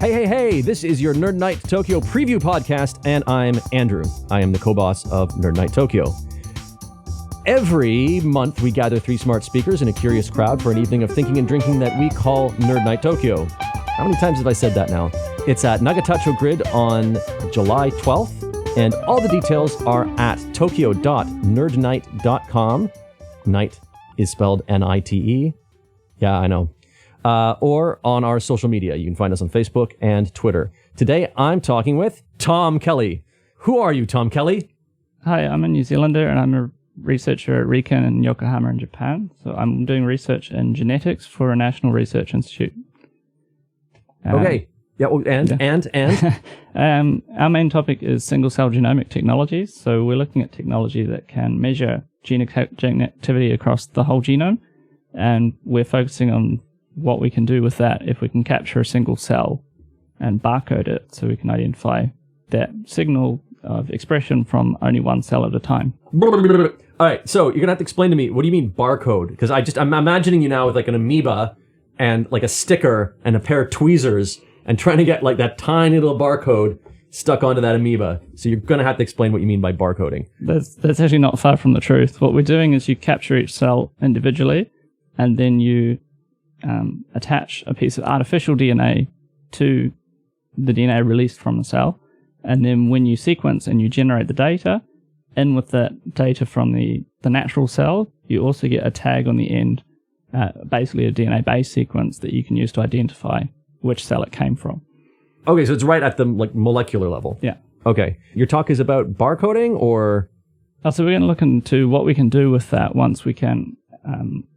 Hey, this is your Nerd Nite Tokyo preview podcast, and I'm Andrew. I am the co-boss of Nerd Nite Tokyo. Every month, we gather three smart speakers and a curious crowd for an evening of thinking and drinking that we call Nerd Nite Tokyo. How many times have I said that now? It's at Nagatacho Grid on July 12th, and all the details are at tokyo.nerdnite.com. Nite is spelled N-I-T-E. Yeah, I know. Or on our social media. You can find us on Facebook and Twitter. Today, I'm talking with Tom Kelly. Who are you, Tom Kelly? Hi, I'm a New Zealander, and I'm a researcher at Riken in Yokohama in Japan. So I'm doing research in genetics for a national research institute. Okay. Yeah, and? Our main topic is single-cell genomic technologies. So we're looking at technology that can measure gene activity across the whole genome, and we're focusing on what we can do with that if we can capture a single cell and barcode it so we can identify that signal of expression from only one cell at a time. All right, so you're going to have to explain to me, what do you mean barcode? Because I'm imagining you now with like an amoeba and like a sticker and a pair of tweezers and trying to get like that tiny little barcode stuck onto that amoeba. So you're going to have to explain what you mean by barcoding. That's actually not far from the truth. What we're doing is you capture each cell individually, and then you attach a piece of artificial DNA to the DNA released from the cell. And then when you sequence and you generate the data, in with that data from the natural cell, you also get a tag on the end, basically a DNA-based sequence that you can use to identify which cell it came from. Okay, so it's right at the like molecular level. Yeah. Okay. Your talk is about barcoding, or? So we're going to look into what we can do with that once we can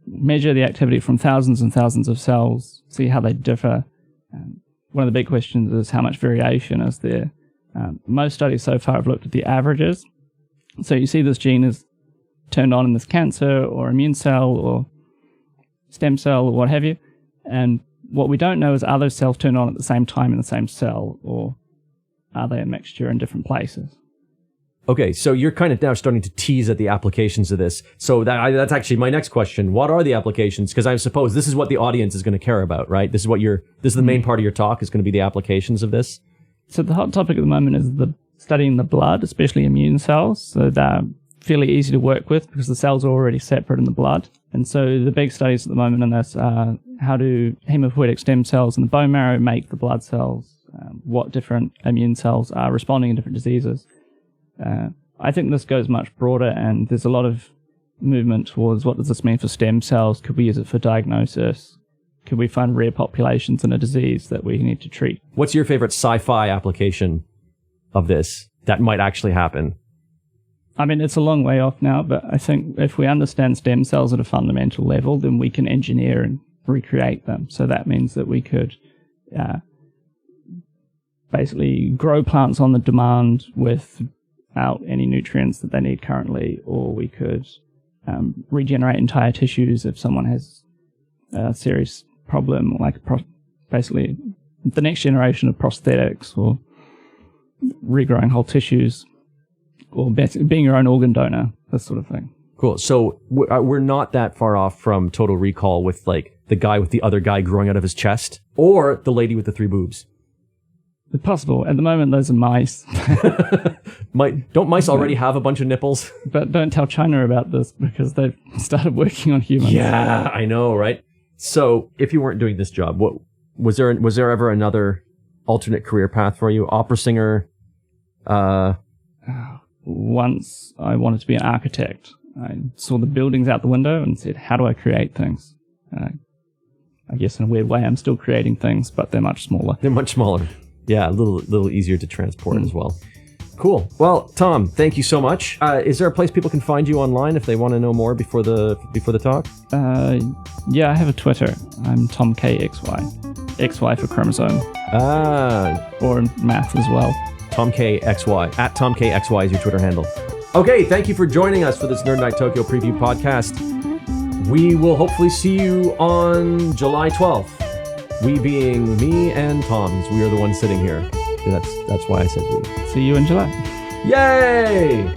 measure the activity from thousands and thousands of cells, see how they differ. One of the big questions is how much variation is there. Most studies so far have looked at the averages. So you see this gene is turned on in this cancer or immune cell or stem cell or what have you. And what we don't know is, are those cells turned on at the same time in the same cell, or are they a mixture in different places? Okay, so you're kind of now starting to tease at the applications of this. So that's actually my next question. What are the applications? Because I suppose this is what the audience is going to care about, right? This is the main part of your talk, is going to be the applications of this. So the hot topic at the moment is studying the blood, especially immune cells. So they're fairly easy to work with because the cells are already separate in the blood. And so the big studies at the moment in this are how do hematopoietic stem cells in the bone marrow make the blood cells, what different immune cells are responding in different diseases. I think this goes much broader, and there's a lot of movement towards what does this mean for stem cells? Could we use it for diagnosis? Could we find rare populations in a disease that we need to treat? What's your favorite sci-fi application of this that might actually happen? I mean, it's a long way off now, but I think if we understand stem cells at a fundamental level, then we can engineer and recreate them. So that means that we could basically grow plants on the demand without any nutrients that they need currently, or we could regenerate entire tissues if someone has a serious problem, like basically the next generation of prosthetics, or regrowing whole tissues, or being your own organ donor, this sort of thing. Cool. So we're not that far off from Total Recall with like the guy with the other guy growing out of his chest, or the lady with the three boobs. It's possible. At the moment, those are mice. Don't mice already have a bunch of nipples? But don't tell China about this, because they've started working on humans. Yeah, I know, right? So if you weren't doing this job, what was there ever another alternate career path for you? Opera singer? Once I wanted to be an architect. I saw the buildings out the window and said, how do I create things? I guess in a weird way, I'm still creating things, but they're much smaller. They're much smaller. Yeah, a little easier to transport as well. Cool. Well, Tom, thank you so much. Is there a place people can find you online if they want to know more before the talk? Yeah, I have a Twitter. I'm Tom KXY. XY for chromosome. Or math as well. Tom KXY. At Tom KXY is your Twitter handle. Okay, thank you for joining us for this Nerd Nite Tokyo preview podcast. We will hopefully see you on July 12th. We being me and Tom, we are the ones sitting here. That's why I said we. See you in July. Yay!